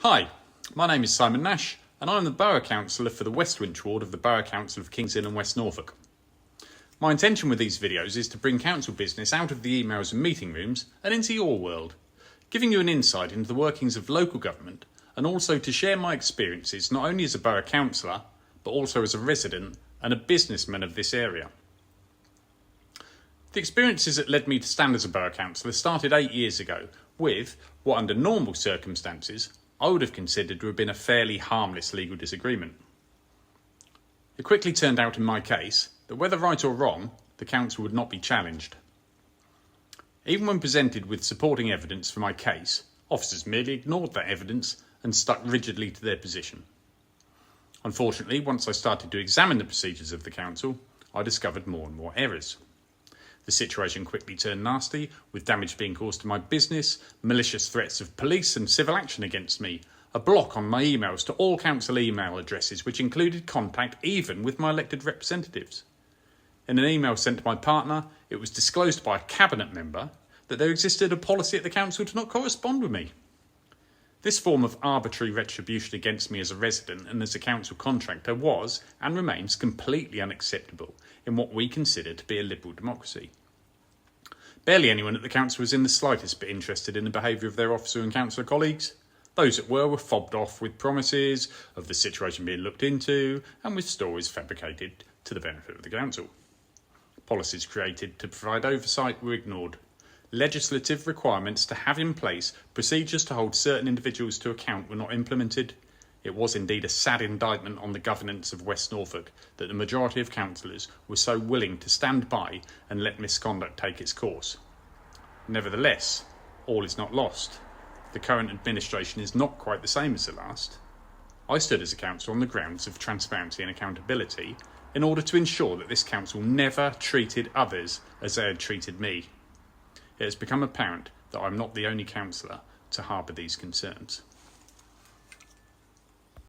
Hi, my name is Simon Nash and I'm the Borough Councillor for the West Winch Ward of the Borough Council of Kings Lynn and West Norfolk. My intention with these videos is to bring council business out of the emails and meeting rooms and into your world, giving you an insight into the workings of local government and also to share my experiences not only as a Borough Councillor but also as a resident and a businessman of this area. The experiences that led me to stand as a Borough Councillor started 8 years ago with what under normal circumstances I would have considered to have been a fairly harmless legal disagreement. It quickly turned out in my case that whether right or wrong, the council would not be challenged. Even when presented with supporting evidence for my case, officers merely ignored that evidence and stuck rigidly to their position. Unfortunately, once I started to examine the procedures of the council, I discovered more and more errors. The situation quickly turned nasty, with damage being caused to my business, malicious threats of police and civil action against me, a block on my emails to all council email addresses which included contact even with my elected representatives. In an email sent to my partner, it was disclosed by a cabinet member that there existed a policy at the council to not correspond with me. This form of arbitrary retribution against me as a resident and as a council contractor was, and remains, completely unacceptable in what we consider to be a liberal democracy. Barely anyone at the council was in the slightest bit interested in the behaviour of their officer and councillor colleagues. Those that were fobbed off with promises of the situation being looked into and with stories fabricated to the benefit of the council. Policies created to provide oversight were ignored. Legislative requirements to have in place procedures to hold certain individuals to account were not implemented. It was indeed a sad indictment on the governance of West Norfolk that the majority of councillors were so willing to stand by and let misconduct take its course. Nevertheless, all is not lost. The current administration is not quite the same as the last. I stood as a councillor on the grounds of transparency and accountability in order to ensure that this council never treated others as they had treated me. It has become apparent that I am not the only councillor to harbour these concerns.